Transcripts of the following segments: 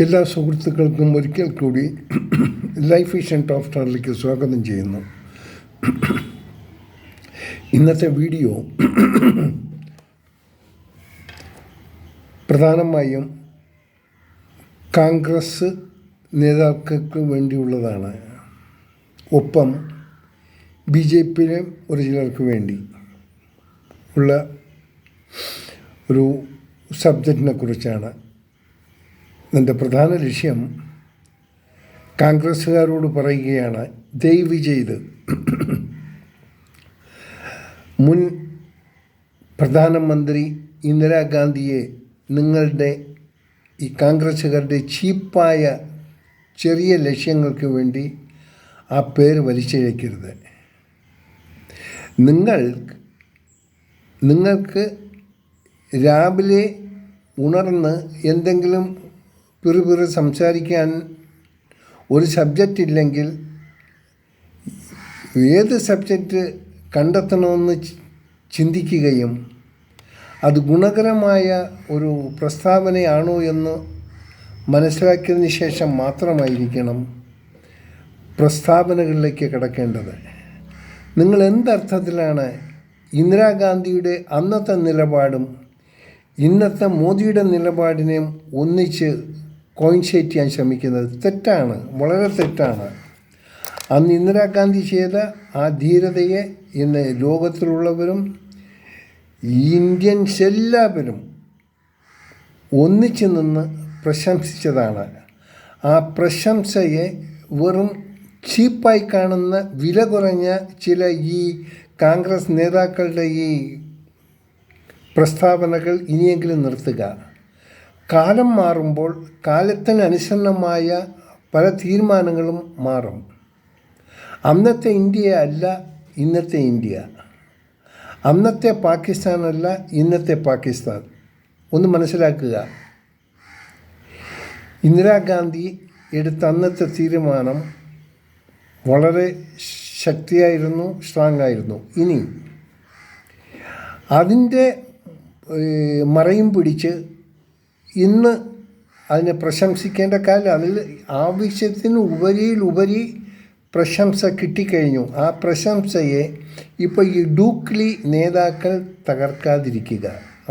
എല്ലാ സുഹൃത്തുക്കൾക്കും ഒരിക്കൽ കൂടി ലൈഫ് വിഷൻ ടോപ്പ് സ്റ്റാറിലേക്ക് സ്വാഗതം ചെയ്യുന്നു. ഇന്നത്തെ വീഡിയോ പ്രധാനമായും കോൺഗ്രസ് നേതാക്കൾക്ക് വേണ്ടിയുള്ളതാണ്. ഒപ്പം BJP-യിലെ ഒരു ചിലർക്ക് വേണ്ടി ഉള്ള ഒരു സബ്ജക്റ്റിനെ കുറിച്ചാണ്. എൻ്റെ പ്രധാന ലക്ഷ്യം കോൺഗ്രസ്സുകാരോട് പറയുകയാണ്, ദയവ് ചെയ്ത് മുൻ പ്രധാനമന്ത്രി ഇന്ദിരാഗാന്ധിയെ നിങ്ങളുടെ ഈ കോൺഗ്രസ്സുകാരുടെ ചീപ്പായ ചെറിയ ലക്ഷ്യങ്ങൾക്ക് വേണ്ടി ആ പേര് വലിച്ചിഴക്കരുത്. നിങ്ങൾക്ക് രാവിലെ ഉണർന്ന് എന്തെങ്കിലും പിറുപിറു സംസാരിക്കാൻ ഒരു സബ്ജക്റ്റ് ഇല്ലെങ്കിൽ ഏത് സബ്ജക്റ്റ് കണ്ടെത്തണമെന്ന് ചിന്തിക്കുകയും അത് ഗുണകരമായ ഒരു പ്രസ്താവനയാണോ എന്ന് മനസ്സിലാക്കിയതിന് ശേഷം മാത്രമായിരിക്കണം പ്രസ്താവനകളിലേക്ക് കടക്കേണ്ടത്. നിങ്ങൾ എന്തർത്ഥത്തിലാണ് ഇന്ദിരാഗാന്ധിയുടെ അന്നത്തെ നിലപാടും ഇന്നത്തെ മോദിയുടെ നിലപാടിനെയും ഒന്നിച്ച് കോയിൻസൈഡ് ചെയ്യാൻ ശ്രമിക്കുന്നത്? തെറ്റാണ്, വളരെ തെറ്റാണ്. അന്ന് ഇന്ദിരാഗാന്ധി ചെയ്ത ആ ധീരതയെ ഇന്ന് ലോകത്തിലുള്ളവരും ഇന്ത്യൻസ് എല്ലാവരും ഒന്നിച്ചു നിന്ന് പ്രശംസിച്ചതാണ്. ആ പ്രശംസയെ വെറും ചീപ്പായി കാണുന്ന വില കുറഞ്ഞ ചില ഈ കോൺഗ്രസ് നേതാക്കളുടെ ഈ പ്രസ്താവനകൾ ഇനിയെങ്കിലും നിർത്തുക. കാലം മാറുമ്പോൾ കാലത്തിനനുസരണമായ പല തീരുമാനങ്ങളും മാറും. അന്നത്തെ ഇന്ത്യ അല്ല ഇന്നത്തെ ഇന്ത്യ, അന്നത്തെ പാകിസ്ഥാനല്ല ഇന്നത്തെ പാകിസ്ഥാൻ. ഒന്ന് മനസ്സിലാക്കുക. ഇന്ദിരാഗാന്ധി എടുത്ത അന്നത്തെ തീരുമാനം വളരെ ശക്തിയായിരുന്നു, സ്ട്രോങ് ആയിരുന്നു. ഇനി അതിൻ്റെ മറയും പിടിച്ച് ഇന്ന് അതിനെ പ്രശംസിക്കേണ്ട കാലം, അതിൽ ആവശ്യത്തിന് ഉപരി പ്രശംസ കിട്ടിക്കഴിഞ്ഞു. ആ പ്രശംസയെ ഇപ്പോൾ ഈ ഡൂക്ലി നേതാക്കൾ തകർക്കാതിരിക്കുക,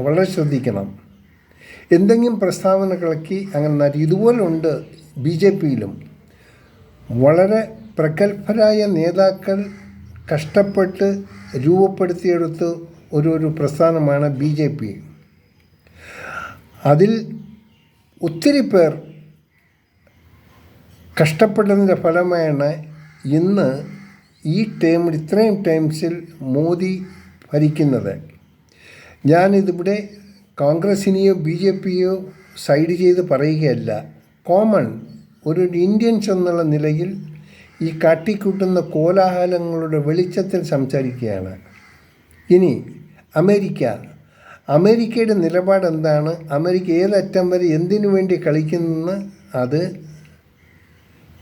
വളരെ ശ്രദ്ധിക്കണം. എന്തെങ്കിലും പ്രസ്താവനകളൊക്കെ അങ്ങനെ ഇതുപോലുണ്ട്. BJP-യിലും വളരെ പ്രഗത്ഭരായ നേതാക്കൾ കഷ്ടപ്പെട്ട് രൂപപ്പെടുത്തിയെടുത്ത് ഒരു പ്രസ്ഥാനമാണ് BJP. അതിൽ ഒത്തിരി പേർ കഷ്ടപ്പെട്ടതിൻ്റെ ഫലമാണ് ഇന്ന് ഈ ഇത്രയും ടൈംസിൽ മോദി ഭരിക്കുന്നത്. ഞാനിതിവിടെ കോൺഗ്രസിനെയോ BJP-യോ സൈഡ് ചെയ്ത് പറയുകയല്ല. കോമൺ ഒരു ഇന്ത്യൻസ് എന്നുള്ള നിലയിൽ ഈ കാട്ടിക്കൂട്ടുന്ന കോലാഹലങ്ങളുടെ വെളിച്ചത്തിൽ സംസാരിക്കുകയാണ്. ഇനി അമേരിക്കയുടെ നിലപാട് എന്താണ്? അമേരിക്ക ഏതറ്റം വരെ എന്തിനു വേണ്ടി കളിക്കുന്നെന്ന് അത്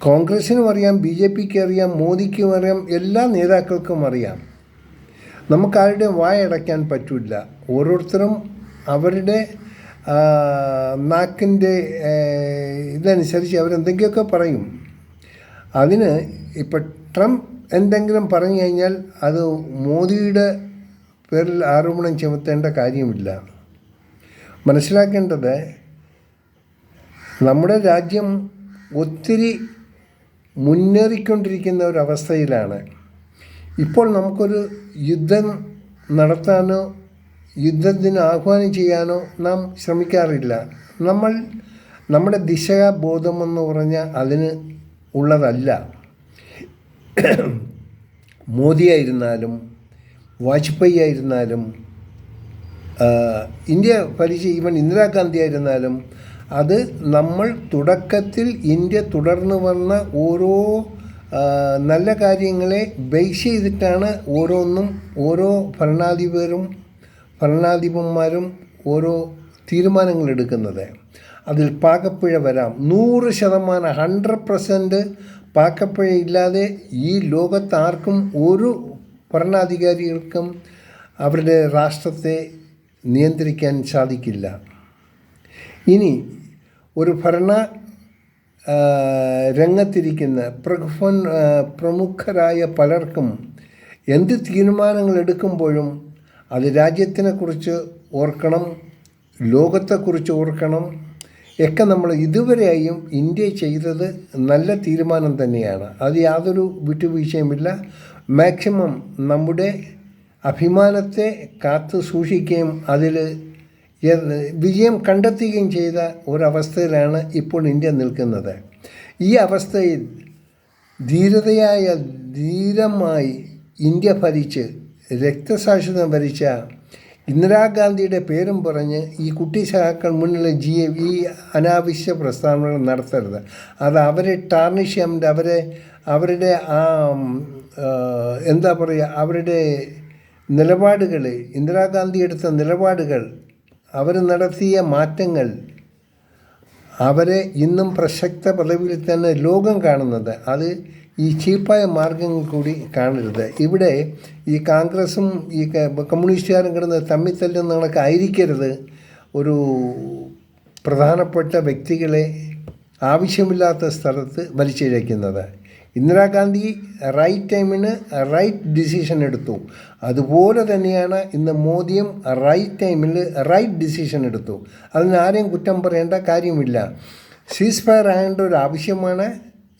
കോൺഗ്രസിനും അറിയാം, BJP-ക്ക് അറിയാം, മോദിക്കും അറിയാം, എല്ലാ നേതാക്കൾക്കും അറിയാം. നമുക്കാരുടെ വായടയ്ക്കാൻ പറ്റില്ല. ഓരോരുത്തരും അവരുടെ നാക്കിൻ്റെ ഇതനുസരിച്ച് അവരെന്തെങ്കിലുമൊക്കെ പറയും. അതിന് ഇപ്പം ട്രംപ് എന്തെങ്കിലും പറഞ്ഞു കഴിഞ്ഞാൽ അത് മോദിയുടെ പേരിൽ ആരോപണം ചുമത്തേണ്ട കാര്യമില്ല. മനസ്സിലാക്കേണ്ടത്, നമ്മുടെ രാജ്യം ഒത്തിരി മുന്നേറിക്കൊണ്ടിരിക്കുന്ന ഒരവസ്ഥയിലാണ്. ഇപ്പോൾ നമുക്കൊരു യുദ്ധം നടത്താനോ യുദ്ധത്തിന് ആഹ്വാനം ചെയ്യാനോ നാം ശ്രമിക്കാറില്ല. നമ്മുടെ ദിശാബോധമെന്ന് പറഞ്ഞാൽ അതിന് ഉള്ളതല്ല. മോദിയായിരുന്നാലും വാജ്പേയി ആയിരുന്നാലും ഇന്ത്യ ഭരിച്ച ഇന്ദിരാഗാന്ധി ആയിരുന്നാലും അത് നമ്മൾ തുടക്കത്തിൽ ഇന്ത്യ തുടർന്ന് വന്ന ഓരോ നല്ല കാര്യങ്ങളെ ബേസ് ചെയ്തിട്ടാണ് ഓരോ ഭരണാധിപന്മാരും ഓരോ തീരുമാനങ്ങളെടുക്കുന്നത്. അതിൽ പാകപ്പിഴ വരാം. 100% 100% പാകപ്പിഴയില്ലാതെ ഈ ലോകത്താർക്കും ഒരു ഭരണാധികാരികൾക്കും അവരുടെ രാഷ്ട്രത്തെ നിയന്ത്രിക്കാൻ സാധിക്കില്ല. ഇനി ഒരു രംഗത്തിരിക്കുന്ന പ്രമുഖരായ പലർക്കും എന്ത് തീരുമാനങ്ങൾ എടുക്കുമ്പോഴും അത് രാജ്യത്തിനെക്കുറിച്ച് ഓർക്കണം, ലോകത്തെക്കുറിച്ച് ഓർക്കണം ഒക്കെ. നമ്മൾ ഇതുവരെയും ഇന്ത്യ ചെയ്തത് നല്ല തീരുമാനം തന്നെയാണ്. അത് യാതൊരു വിട്ടുവീഴ്ചയുമില്ല. മാക്സിമം നമ്മുടെ അഭിമാനത്തെ കാത്തു സൂക്ഷിക്കുകയും അതിൽ വിജയം കണ്ടെത്തുകയും ചെയ്ത ഒരവസ്ഥയിലാണ് ഇപ്പോൾ ഇന്ത്യ നിൽക്കുന്നത്. ഈ അവസ്ഥയിൽ ധീരമായി ഇന്ത്യ ഭരിച്ച് രക്തസാക്ഷിത്വം വരിച്ച ഇന്ദിരാഗാന്ധിയുടെ പേരും പറഞ്ഞ് ഈ കുട്ടി സഹാക്കൾ മുന്നിൽ ഈ അനാവശ്യ പ്രസ്താവനകൾ നടത്തരുത്. അത് അവരെ ടാർണിഷ് ചെയ്യാൻ അവരുടെ എന്താ പറയുക, അവരുടെ നിലപാടുകൾ, ഇന്ദിരാഗാന്ധി എടുത്ത നിലപാടുകൾ, അവർ നടത്തിയ മാറ്റങ്ങൾ അവരെ ഇന്നും പ്രസക്ത പദവിയിൽ തന്നെ ലോകം കാണുന്നത്. അത് ഈ ചീപ്പായ മാർഗങ്ങൾ കൂടി കാണരുത്. ഇവിടെ ഈ കോൺഗ്രസും ഈ കമ്മ്യൂണിസ്റ്റുകാരും കിടന്ന് തമ്മിത്തല്ലുന്ന കണക്ക് ആയിരിക്കരുത് ഒരു പ്രധാനപ്പെട്ട വ്യക്തികളെ ആവശ്യമില്ലാത്ത സ്ഥലത്ത് വലിച്ചിഴയ്ക്കുന്നത്. ഇന്ദിരാഗാന്ധി റൈറ്റ് ടൈമിന് റൈറ്റ് ഡിസിഷൻ എടുത്തു. അതുപോലെ തന്നെയാണ് ഇന്ന് മോദിയും റൈറ്റ് ടൈമിൽ റൈറ്റ് ഡിസിഷൻ എടുത്തു. അതിന് ആരെയും കുറ്റം പറയേണ്ട കാര്യമില്ല. സീസ് ഫയർ ആകേണ്ട ഒരു ആവശ്യമാണ്,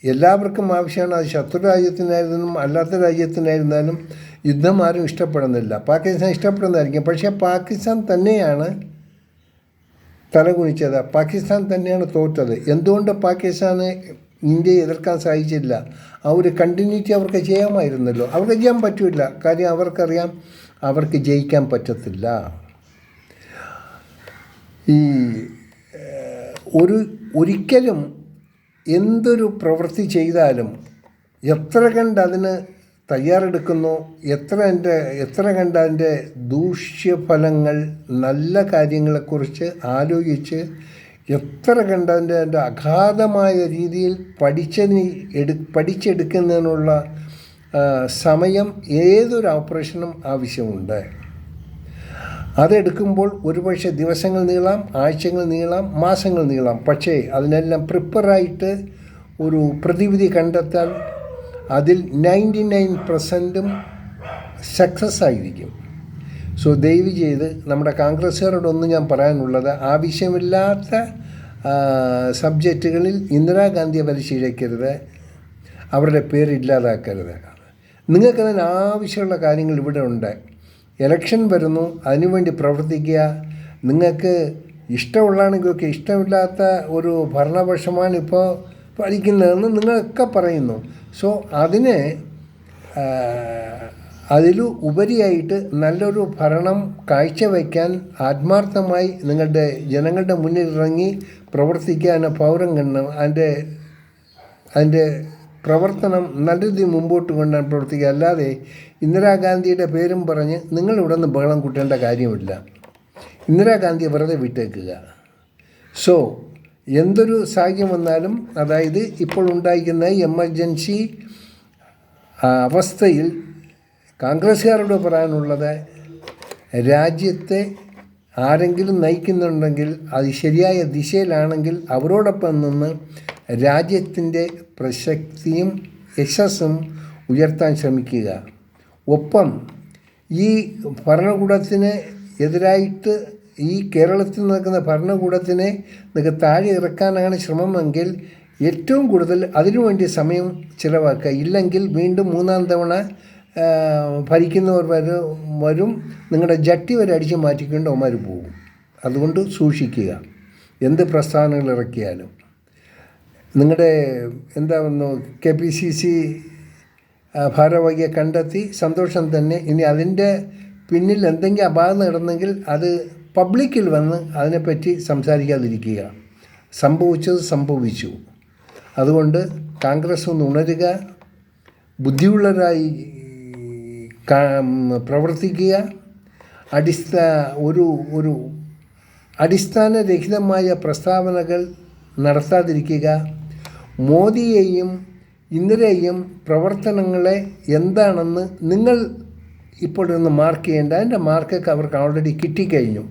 എല്ലാവർക്കും ആവശ്യമാണ്. അത് ശത്രു രാജ്യത്തിനായിരുന്നാലും അല്ലാത്ത രാജ്യത്തിനായിരുന്നാലും യുദ്ധം ആരും ഇഷ്ടപ്പെടുന്നില്ല. പാകിസ്ഥാൻ ഇഷ്ടപ്പെടുന്നതായിരിക്കും, പക്ഷേ പാകിസ്ഥാൻ തന്നെയാണ് തലകുനിച്ചത്, പാകിസ്ഥാൻ തന്നെയാണ് തോറ്റത്. എന്തുകൊണ്ട് പാകിസ്ഥാന് ഇന്ത്യയെ എതിർക്കാൻ സാധിച്ചില്ല? ആ ഒരു കണ്ടിന്യൂറ്റി അവർക്ക് ചെയ്യാമായിരുന്നല്ലോ. അവർക്ക് ചെയ്യാൻ പറ്റില്ല, കാര്യം അവർക്കറിയാം അവർക്ക് ജയിക്കാൻ പറ്റത്തില്ല. ഈ ഒരിക്കലും എന്തൊരു പ്രവൃത്തി ചെയ്താലും എത്ര കണ്ട് അതിന് തയ്യാറെടുക്കുന്നു, എത്ര കണ്ട് അതിൻ്റെ ദൂഷ്യഫലങ്ങൾ, നല്ല കാര്യങ്ങളെക്കുറിച്ച് ആലോചിച്ച് എത്ര കണ്ട് അതിൻ്റെ അഗാധമായ രീതിയിൽ പഠിച്ചെടുക്കുന്നതിനുള്ള സമയം ഏതൊരു ഓപ്പറേഷനും ആവശ്യമുണ്ട്. അതെടുക്കുമ്പോൾ ഒരുപക്ഷെ ദിവസങ്ങൾ നീളാം, ആഴ്ചകൾ നീളാം, മാസങ്ങൾ നീളാം. പക്ഷേ അതിനെല്ലാം പ്രിപ്പറായിട്ട് ഒരു പ്രതിവിധി കണ്ടെത്താൻ അതിൽ 99% സക്സസ് ആയിരിക്കും. സോ ദയവ് ചെയ്ത് നമ്മുടെ കോൺഗ്രസ്സുകാരോടൊന്നും ഞാൻ പറയാനുള്ളത്, ആവശ്യമില്ലാത്ത സബ്ജക്റ്റുകളിൽ ഇന്ദിരാഗാന്ധിയെ വലിച്ചിഴക്കരുത്, അവരുടെ പേര് ഇല്ലാതാക്കരുത്. നിങ്ങൾക്കതിന് ആവശ്യമുള്ള കാര്യങ്ങൾ ഇവിടെ ഉണ്ട്. ഇലക്ഷൻ വരുന്നു, അതിനുവേണ്ടി പ്രവർത്തിക്കുക. നിങ്ങൾക്ക് ഇഷ്ടമുള്ളതാണെങ്കിലൊക്കെ, ഇഷ്ടമില്ലാത്ത ഒരു ഭരണപക്ഷമാണ് ഇപ്പോൾ ഭരിക്കുന്നതെന്ന് നിങ്ങളൊക്കെ പറയുന്നു. സോ അതിലു ഉപരിയായിട്ട് നല്ലൊരു ഭരണം കാഴ്ചവെക്കാൻ ആത്മാർത്ഥമായി നിങ്ങളുടെ ജനങ്ങളുടെ മുന്നിൽ ഇറങ്ങി പ്രവർത്തിക്കാൻ പൗരം കണ്ണം അതിൻ്റെ പ്രവർത്തനം നല്ല രീതിയിൽ മുമ്പോട്ട് കൊണ്ടുപോകാൻ പ്രവർത്തിക്കുക. അല്ലാതെ ഇന്ദിരാഗാന്ധിയുടെ പേരും പറഞ്ഞ് നിങ്ങളിവിടെ നിന്ന് ബഹളം കൂട്ടേണ്ട കാര്യമില്ല. ഇന്ദിരാഗാന്ധിയെ വെറുതെ വിട്ടേക്കുക. സോ എന്തൊരു സാഹചര്യം വന്നാലും, അതായത് ഇപ്പോൾ ഉണ്ടായിരിക്കുന്ന എമർജൻസി അവസ്ഥയിൽ കോൺഗ്രസ്സുകാരോട് പറയാനുള്ളത്, രാജ്യത്തെ ആരെങ്കിലും നയിക്കുന്നുണ്ടെങ്കിൽ അത് ശരിയായ ദിശയിലാണെങ്കിൽ അവരോടൊപ്പം നിന്ന് രാജ്യത്തിൻ്റെ പ്രസക്തിയും യശസ്സും ഉയർത്താൻ ശ്രമിക്കുക. ഒപ്പം ഈ ഭരണകൂടത്തിന് എതിരായിട്ട് ഈ കേരളത്തിൽ നടക്കുന്ന ഭരണകൂടത്തിനെ നിങ്ങൾക്ക് താഴെ ഇറക്കാനാണ് ശ്രമമെങ്കിൽ ഏറ്റവും കൂടുതൽ അതിനുവേണ്ടി സമയം ചിലവാക്കുക. ഇല്ലെങ്കിൽ വീണ്ടും മൂന്നാം തവണ ഭരിക്കുന്നവർ വരും, നിങ്ങളുടെ ജട്ടി വരെ അടിച്ച് മാറ്റിക്കൊണ്ട് അവന്മാർ പോകും. അതുകൊണ്ട് സൂക്ഷിക്കുക. എന്ത് പ്രസ്ഥാനങ്ങൾ ഇറക്കിയാലും നിങ്ങളുടെ KPCC ഭാരവാഹിയെ കണ്ടെത്തി സന്തോഷം തന്നെ. ഇനി അതിൻ്റെ പിന്നിൽ എന്തെങ്കിലും അപാകത നടന്നെങ്കിൽ അത് പബ്ലിക്കിൽ വന്ന് അതിനെപ്പറ്റി സംസാരിക്കാതിരിക്കുക. സംഭവിച്ചത് സംഭവിച്ചു. അതുകൊണ്ട് കോൺഗ്രസ് ഒന്ന് ഉണരുക, ബുദ്ധിയുള്ളവരായി പ്രവർത്തിക്കുക. ഒരു അടിസ്ഥാനരഹിതമായ പ്രസ്താവനകൾ നടത്താതിരിക്കുക. മോദിയെയും ഇന്ദിരയെയും പ്രവർത്തനങ്ങളെ എന്താണെന്ന് നിങ്ങൾ ഇപ്പോഴൊന്ന് മാർക്ക് ചെയ്യേണ്ട. അതിൻ്റെ മാർക്കൊക്കെ അവർക്ക് ഓൾറെഡി കിട്ടിക്കഴിഞ്ഞു.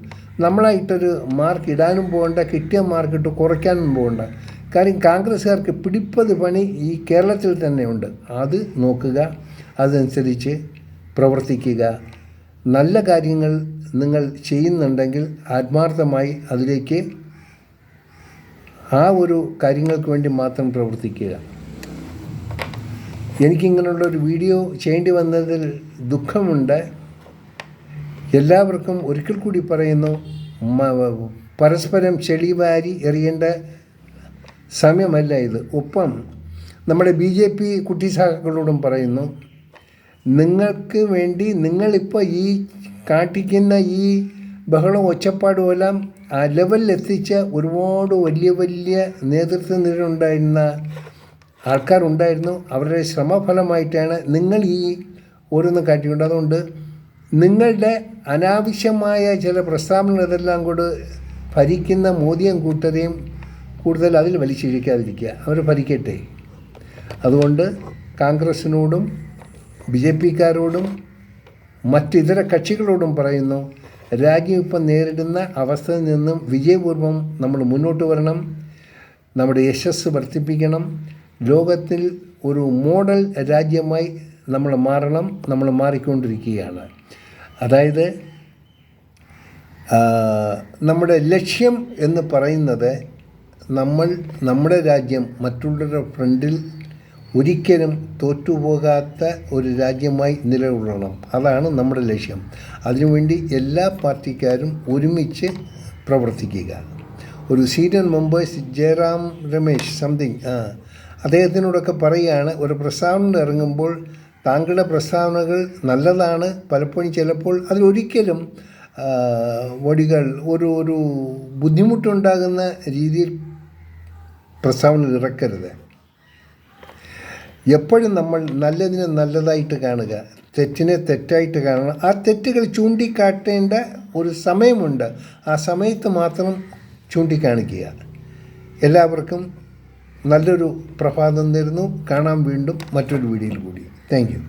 നമ്മളായിട്ടൊരു മാർക്ക് ഇടാനും പോകണ്ട, കിട്ടിയ മാർക്കിട്ട് കുറയ്ക്കാനും പോകണ്ട. കാര്യം കോൺഗ്രസ്സുകാർക്ക് പിടിപ്പത് പണി ഈ കേരളത്തിൽ തന്നെ ഉണ്ട്. അത് നോക്കുക, അതനുസരിച്ച് പ്രവർത്തിക്കുക. നല്ല കാര്യങ്ങൾ നിങ്ങൾ ചെയ്യുന്നുണ്ടെങ്കിൽ ആത്മാർത്ഥമായി അതിലേക്ക് ആ ഒരു കാര്യങ്ങൾക്ക് വേണ്ടി മാത്രം പ്രവർത്തിക്കുക. എനിക്കിങ്ങനെയുള്ളൊരു വീഡിയോ ചെയ്യേണ്ടി വന്നതിൽ ദുഃഖമുണ്ട്. എല്ലാവർക്കും ഒരിക്കൽ കൂടി പറയുന്നു, പരസ്പരം ചെളിവാരി എറിയേണ്ട സമയമല്ല ഇത്. ഒപ്പം നമ്മുടെ BJP കുട്ടിസാക്കളോടും പറയുന്നു, നിങ്ങൾക്ക് വേണ്ടി നിങ്ങളിപ്പോൾ ഈ കാട്ടിക്കുന്ന ഈ ബഹളം ഒച്ചപ്പാടും എല്ലാം ആ ലെവലിലെത്തിച്ച ഒരുപാട് വലിയ വലിയ നേതൃത്വ നിരയുണ്ടായിരുന്ന ആൾക്കാരുണ്ടായിരുന്നു. അവരുടെ ശ്രമഫലമായിട്ടാണ് നിങ്ങൾ ഈ ഓരോന്ന് കാട്ടിക്കൊണ്ട്. അതുകൊണ്ട് നിങ്ങളുടെ അനാവശ്യമായ ചില പ്രസ്താവനകൾ ഇതെല്ലാം കൂടെ ഭരിക്കുന്ന മോദിയും കൂട്ടരെയും കൂടുതൽ അതിൽ വലിച്ചിരിക്കാതിരിക്കുക. അവർ ഭരിക്കട്ടെ. അതുകൊണ്ട് കോൺഗ്രസ്സിനോടും BJPക്കാരോടും മറ്റിതര കക്ഷികളോടും പറയുന്നു, രാജ്യം ഇപ്പം നേരിടുന്ന അവസ്ഥയിൽ നിന്നും വിജയപൂർവ്വം നമ്മൾ മുന്നോട്ട് വരണം. നമ്മുടെ യശസ്സ് വർദ്ധിപ്പിക്കണം. ലോകത്തിൽ ഒരു മോഡൽ രാജ്യമായി നമ്മൾ മാറണം. നമ്മൾ മാറിക്കൊണ്ടിരിക്കുകയാണ്. അതായത് നമ്മുടെ ലക്ഷ്യം എന്ന് പറയുന്നത് നമ്മുടെ രാജ്യം മറ്റുള്ളവരുടെ ഫ്രണ്ടിൽ ഒരിക്കലും തോറ്റുപോകാത്ത ഒരു രാജ്യമായി നിലകൊള്ളണം. അതാണ് നമ്മുടെ ലക്ഷ്യം. അതിനുവേണ്ടി എല്ലാ പാർട്ടിക്കാരും ഒരുമിച്ച് പ്രവർത്തിക്കുക. ഒരു സീനിയർ മെമ്പേഴ്സ് ജയറാം രമേശ് അദ്ദേഹത്തിനോടൊക്കെ പറയുകയാണ്, ഒരു പ്രസ്താവന ഇറങ്ങുമ്പോൾ താങ്കളുടെ പ്രസ്താവനകൾ നല്ലതാണ്, പലപ്പോഴും ചിലപ്പോൾ അതിലൊരിക്കലും വടികൾ ഒരു ബുദ്ധിമുട്ടുണ്ടാകുന്ന രീതിയിൽ പ്രസ്താവന ഇറക്കരുത്. എപ്പോഴും നമ്മൾ നല്ലതിനെ നല്ലതായിട്ട് കാണുക, തെറ്റിനെ തെറ്റായിട്ട് കാണണം. ആ തെറ്റുകൾ ചൂണ്ടിക്കാട്ടേണ്ട ഒരു സമയമുണ്ട്. ആ സമയത്ത് മാത്രം ചൂണ്ടിക്കാണിക്കുക. എല്ലാവർക്കും നല്ലൊരു പ്രഭാതം നേരുന്നു. കാണാം വീണ്ടും മറ്റൊരു വീഡിയോയിൽ കൂടി. Thank you.